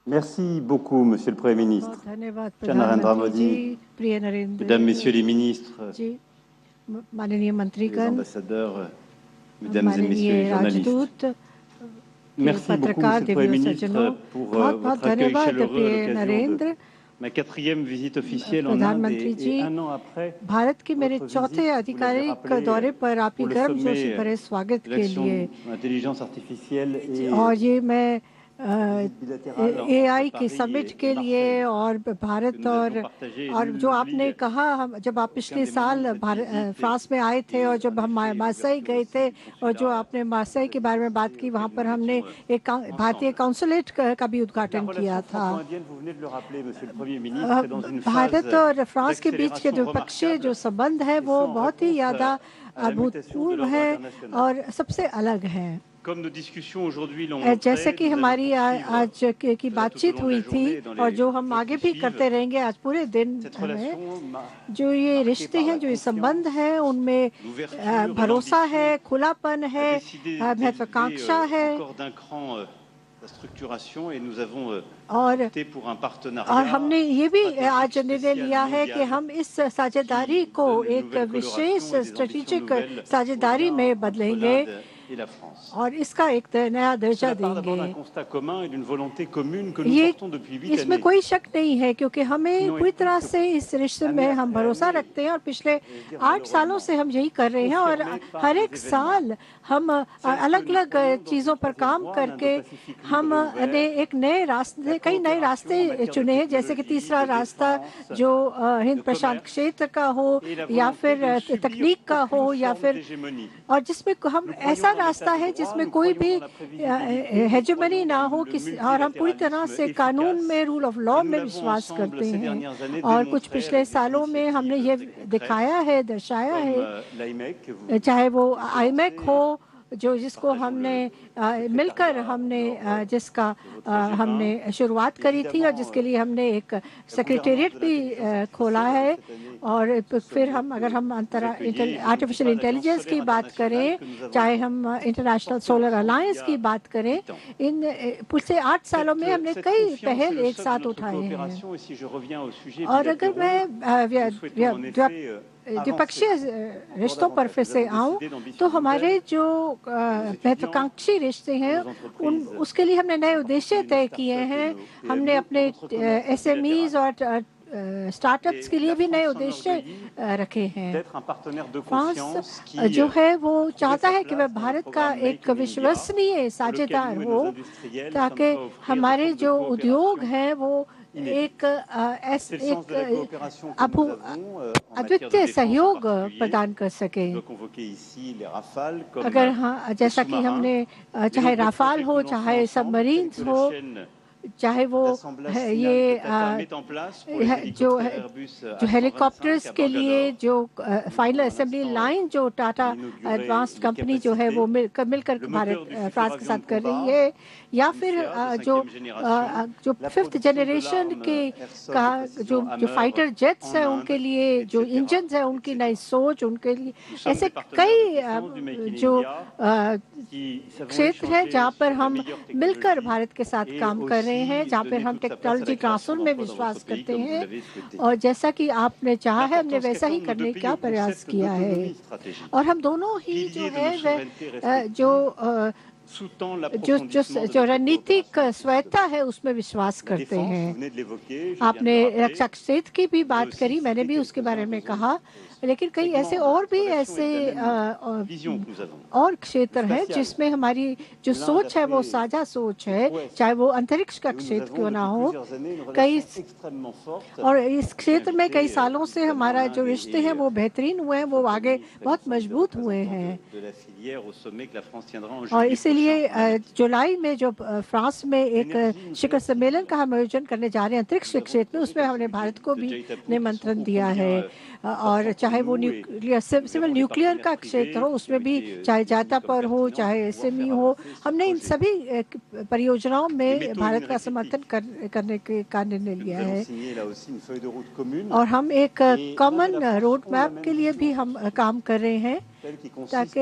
Merci beaucoup, Monsieur le Premier ministre. बहुत धन्यवाद cher Narendra प्रधानमंत्री जी, Modi, प्रिय Narendra Mesdames, Messieurs les ministres, जी, माननीय les मंत्रीगण, ambassadeurs, Mesdames et Messieurs les माननीय journalistes. राजदूत, Merci beaucoup, पत्रकार, Monsieur le दिव्य Premier सज्जनों, ministre, pour बहुत बहुत votre accueil धन्यवाद chaleureux à प्रिय l'occasion de Narendra. ma 4e visite officielle en Inde प्रधानमंत्री जी, et un an après Bharat के मेरे votre चौथे visite, vous l'avez आधिकारिक rappelé, दौरे पर आपकी pour le गर्मजोशी sommet भरे स्वागत de के l'action लिए, de l'intelligence artificielle et और ये मैं visite bilatérale एआई entre की Paris समिट et के लिए Marseille और que Bharat nous avions partagé. और Nul जो आपने n'oublie कहा, हम जब आप aucun पिछले des moments साल de cette visite फ्रांस में आए थे et और जब en हम effet मार्सेई l'ouverture गए aussi थे du और जो consulat आपने मार्सेई के बारे में बात की, वहाँ auquel पर nous हमने étions एक भारतीय ensemble. काउंसुलेट का भी La उद्घाटन किया relation था। franco-indienne, vous venez de le rappeler, Monsieur le Premier ministre, est dans une Bharat phase और फ्रांस के बीच के d'accélération द्विपक्षीय जो remarquable संबंध है et वो ce en बहुत ही réponse ज़्यादा à la mutation de अभूतपूर्व l'ordre है international. और सबसे अलग है। Comme nos discussions aujourd'hui l'ont जैसे montré, कि nous allons हमारी poursuivre आज की cela tout au बातचीत long de la हुई थी journée et dans और les जो हम jours आगे qui भी suivent. करते रहेंगे आज पूरे दिन Cette में, relation जो ये marquée रिश्ते par हैं, la जो ये संबंध confiance, हैं, उनमें l'ouverture, भरोसा है, l'ambition, खुलापन a है, décidé महत्वाकांक्षा d'élever है encore d'un cran la structuration et nous avons और opté pour un partenariat हमने ये भी stratégique आज निर्णय spécial लिया है कि mondial हम इस साझेदारी qui को donne une एक nouvelle विशेष coloration et des ambitions strategic nouvelles au साझेदारी lien में entre बदलेंगे l'Inde et la France. और इसका एक नया दर्जा Cela part d'abord d'un देंगे। constat commun et d'une volonté commune que nous ये portons depuis 8 इसमें années. कोई शक नहीं है, क्योंकि हमें Qui n'ont पूरी été तरह sur- से इस रिश्ते में année हम après भरोसा année, रखते हैं और पिछले et je veux dire 8 सालों malheureusement, से हम यही कर रहे हैं और confirmé par हर des एक événements. साल हम Celle que अलग nous अलग prenons dans चीज़ों une पर troisième काम voie, un करके Indo-Pacifique libre हम et ouvert, ने एक नए रास्ते, la कई नए coopération en रास्ते matière de चुने हैं, जैसे कि technologie, तीसरा de रास्ता défense, जो हिंद de प्रशांत commerce, क्षेत्र का हो et la या volonté फिर de ne subir तकनीक का हो aucune या forme फिर d'hégémonie. और जिसमें हम Nous croyons ऐसा dans रास्ता l'état है de droit, जिसमें nous कोई croyons भी dans la prévisibilité, nous hegemony croyons ना dans हो le किसी, और हम पूरी तरह multilatéralisme से कानून में, efficace, rule of et law nous में l'avons विश्वास ensemble करते ces हैं। dernières années और कुछ démontré पिछले avec des सालों में हमने ये initiatives très concrètes, दिखाया है, दर्शाया comme है, l'IMEC que vous चाहे वो avez आईमेक lancé, हो, जो जिसको partageons हमने le मिलकर secrétariat हमने lors जिसका de votre G20. हमने शुरुआत करी थी और जिसके लिए हमने एक सेक्रेटेरिएट भी खोला है। और फिर हम अगर हम आर्टिफिशियल इंटेलिजेंस की बात करें, चाहे हम इंटरनेशनल सोलर अलायंस की बात करें, इन पिछले 8 सालों में हमने कई पहल एक साथ उठाए हैं। और अगर मैं द्विपक्षीय रिश्तों पर फिर से आऊं, तो हमारे जो महत्वाकांक्षी रिश्ते हैं, उसके लिए हमने नए उद्देश्य तय किए हैं। हमने अपने एसएमईज और स्टार्टअप्स के लिए भी नए उद्देश्य रखे हैं। फ्रांस जो है वो चाहता है कि वह भारत का एक विश्वसनीय साझेदार हो, ताकि हमारे जो उद्योग हैं वो एक अद्वितीय सहयोग प्रदान कर सके। अगर हाँ, जैसा कि हमने चाहे राफाल हो, चाहे सबमरीन्स हो, चाहे वो ये जो हेलीकॉप्टर्स के लिए जो फाइनल असेंबली लाइन जो टाटा एडवांस्ड कंपनी जो है वो मिलकर फ्रांस के साथ कर रही है, या फिर जो 5th जनरेशन के का जो फाइटर जेट्स हैं उनके लिए जो इंजन्स हैं, उनकी नई सोच, उनके लिए ऐसे कई जो क्षेत्र है जहाँ पर हम मिलकर भारत के साथ काम कर रहे हैं, जहाँ पर हम टेक्नोलॉजी ट्रांसफर में विश्वास करते हैं। और जैसा कि आपने चाहा है, हमने वैसा ही करने का प्रयास किया है। और हम दोनों ही जो है वह जो रणनीतिक स्वायत्ता है उसमें विश्वास करते हैं। आपने रक्षा क्षेत्र की भी बात करी, मैंने भी उसके बारे में कहा, लेकिन कई ऐसे और भी ऐसे और क्षेत्र हैं जिसमें हमारी जो सोच है वो साझा सोच है, चाहे वो अंतरिक्ष का क्षेत्र क्यों ना हो। कई और इस क्षेत्र में कई सालों से हमारा जो रिश्ते हैं वो बेहतरीन हुए हैं, वो आगे बहुत मजबूत हुए हैं। और इसीलिए जुलाई में जो फ्रांस में एक शिखर सम्मेलन का हम आयोजन करने जा रहे हैं अंतरिक्ष क्षेत्र में, उसमें हमने भारत को भी निमंत्रण दिया है। और चाहे वो सिविल न्यूक्लियर का क्षेत्र हो, उसमें भी चाहे जाता पर हो, चाहे एसएमई हो, हमने इन सभी परियोजनाओं में भारत का समर्थन करने का निर्णय लिया है। और हम एक कॉमन रोड मैप के लिए भी हम काम कर रहे हैं। ताकि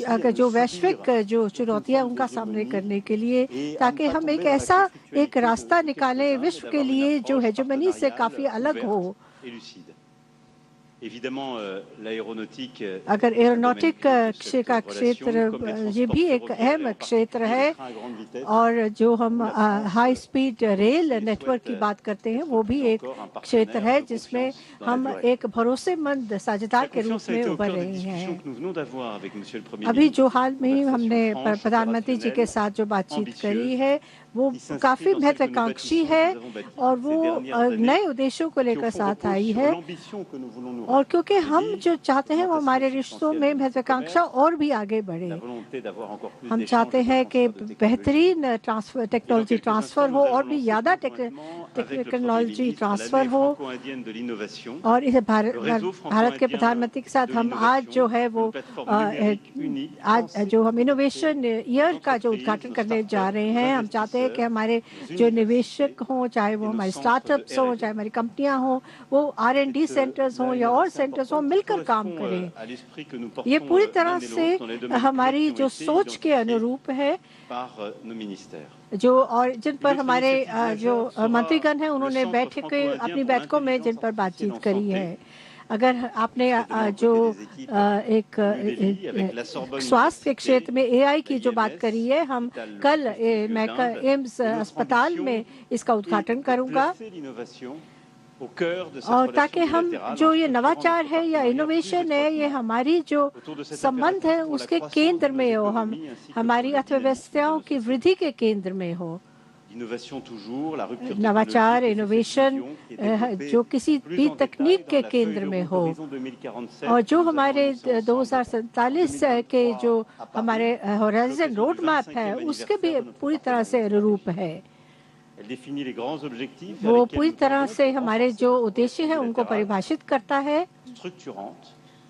अगर जो वैश्विक जो चुनौतियां उनका सामना करने के लिए, ताकि हम एक रास्ता निकालें विश्व के लिए जो हेजेमनी से काफ़ी अलग हो। अगर एरोनॉटिक का क्षेत्र ये भी एक अहम क्षेत्र है, और जो हम हाई स्पीड रेल नेटवर्क की बात करते हैं वो भी एक क्षेत्र है जिसमें हम एक भरोसेमंद साझेदार के रूप में उभर रहे हैं। अभी जो हाल में ही हमने प्रधानमंत्री जी के साथ जो बातचीत करी है वो काफ़ी महत्वाकांक्षी है और वो नए उद्देश्यों को लेकर साथ आई है, और क्योंकि हम जो चाहते हैं वो हमारे रिश्तों में महत्वाकांक्षा और भी आगे बढ़े। हम चाहते हैं कि बेहतरीन टेक्नोलॉजी ट्रांसफ़र हो और भी ज़्यादा टेक्नोलॉजी ट्रांसफ़र हो। और इसे भारत के प्रधानमंत्री के साथ हम आज जो है वो आज जो हम इनोवेशन ईयर का जो उद्घाटन करने जा रहे हैं, हम चाहते हैं कि हमारे जो निवेशक हों, चाहे वो हमारे स्टार्टअप्स हों, चाहे हमारी कंपनियां हों, वो R&D सेंटर्स हों या और सेंटर्स हों, मिलकर काम करें। ये पूरी तरह से हमारी जो सोच के अनुरूप है, जो और जिन पर हमारे जो मंत्रीगण हैं उन्होंने अपनी बैठकों में जिन पर बातचीत करी है। अगर आपने जो एक स्वास्थ्य के क्षेत्र में AI की जो बात करी है, हम कल मैं एम्स अस्पताल में इसका उद्घाटन करूंगा, और ताकि हम जो ये नवाचार है या इनोवेशन है ये हमारी जो संबंध है उसके केंद्र में हो, हम हमारी अर्थव्यवस्थाओं की वृद्धि के केंद्र में हो। नवाचार इनोवेशन जो किसी भी तकनीक के केंद्र में हो, और जो हमारे 2047 के जो हमारे होराइजन रोड मैप है उसके भी पूरी तरह से अनुरूप है। वो पूरी तरह से हमारे जो उद्देश्य हैं उनको परिभाषित करता है,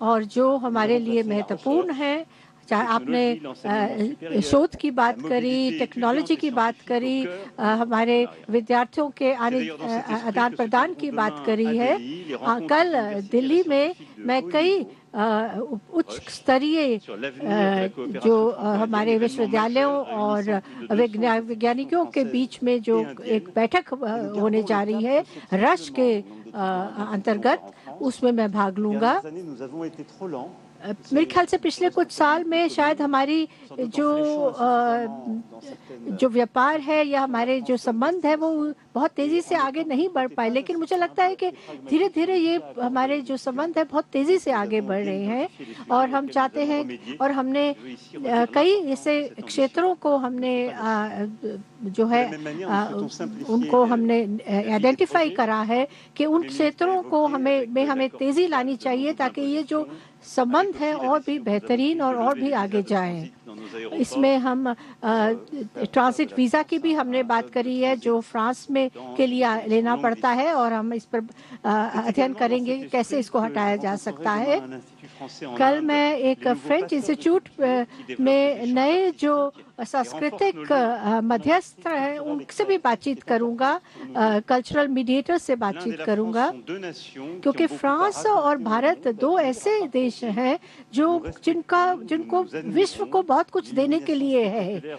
और जो हमारे लिए महत्वपूर्ण है, चाहे आपने शोध की बात करी, टेक्नोलॉजी की बात करी, हमारे विद्यार्थियों के आदान प्रदान की बात करी है। कल दिल्ली में मैं कई उच्च स्तरीय जो हमारे विश्वविद्यालयों और वैज्ञानिकों के बीच में जो एक बैठक होने जा रही है रश के अंतर्गत, उसमें मैं भाग लूँगा। मेरे ख्याल से पिछले कुछ साल में शायद हमारी जो व्यापार है या हमारे जो संबंध है वो बहुत तेज़ी से आगे नहीं बढ़ पाए, लेकिन मुझे लगता है कि धीरे धीरे ये हमारे जो संबंध है बहुत तेज़ी से आगे बढ़ रहे हैं। और हम चाहते हैं, और हमने कई ऐसे क्षेत्रों को हमने जो है उनको हमने आइडेंटिफाई करा है कि उन क्षेत्रों को हमें तेज़ी लानी चाहिए ताकि ये जो संबंध है और भी बेहतरीन और भी आगे जाएं। इसमें हम ट्रांजिट वीज़ा की भी हमने बात करी है जो फ्रांस में के लिए लेना पड़ता है, और हम इस पर अध्ययन करेंगे कि कैसे इसको हटाया जा सकता है। कल मैं एक फ्रेंच इंस्टीट्यूट में नए जो सांस्कृतिक मध्यस्थ हैं उनसे भी बातचीत करूंगा, कल्चरल मीडिएटर से बातचीत करूंगा, क्योंकि फ्रांस और भारत दो ऐसे देश हैं जिनको विश्व को बहुत कुछ देने के लिए है।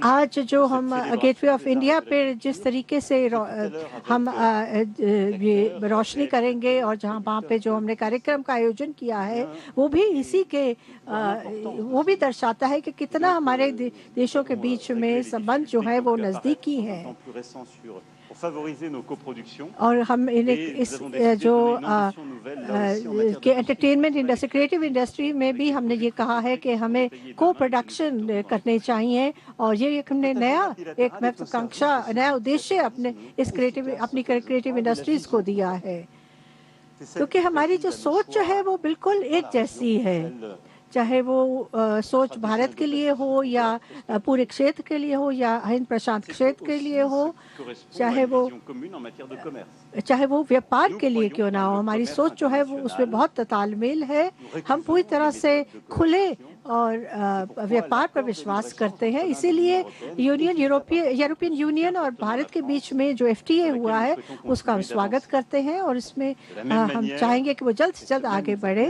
आज जो हम गेटवे ऑफ इंडिया पे जिस तरीके से हम ये रोशनी करेंगे और वहाँ पे जो हमने कार्यक्रम का आयोजन किया है वो भी इसी के वो भी दर्शाता है कि कितना हमारे देशों के बीच में संबंध जो है वो नज़दीकी है। और हम इस जो एंटरटेनमेंट इंडस्ट्री, क्रिएटिव इंडस्ट्री में भी हमने ये कहा है कि हमें को प्रोडक्शन करने चाहिए, और ये हमने एक महत्वाकांक्षा नया उद्देश्य अपनी क्रिएटिव इंडस्ट्रीज को दिया है, क्योंकि हमारी जो सोच है वो बिल्कुल एक जैसी है, चाहे वो सोच भारत के लिए हो या पूरे क्षेत्र के लिए हो या हिंद प्रशांत क्षेत्र के लिए हो, चाहे वो व्यापार के लिए क्यों ना हो, हमारी सोच जो है वो उसमें बहुत तालमेल है। हम पूरी तरह से खुले और व्यापार पर विश्वास करते हैं। इसीलिए यूरोपियन यूनियन और भारत के बीच में जो FTA हुआ है उसका हम स्वागत करते हैं और इसमें हम चाहेंगे कि वो जल्द से जल्द आगे बढ़े।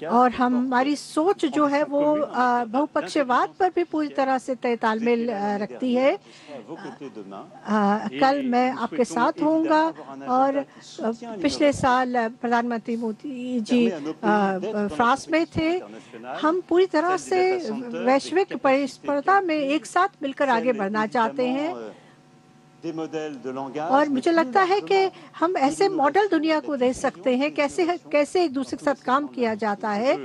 और हमारी सोच जो है वो बहुपक्षीयवाद पर भी पूरी तरह से तालमेल रखती है। कल मैं आपके साथ होऊंगा और पिछले साल प्रधानमंत्री मोदी जी फ्रांस में थे। हम पूरी तरह से वैश्विक प्रतिस्पर्धा में एक साथ मिलकर आगे बढ़ना चाहते हैं और मुझे लगता है कि हम ऐसे मॉडल दुनिया को दे सकते हैं कैसे एक दूसरे के साथ काम किया जाता है।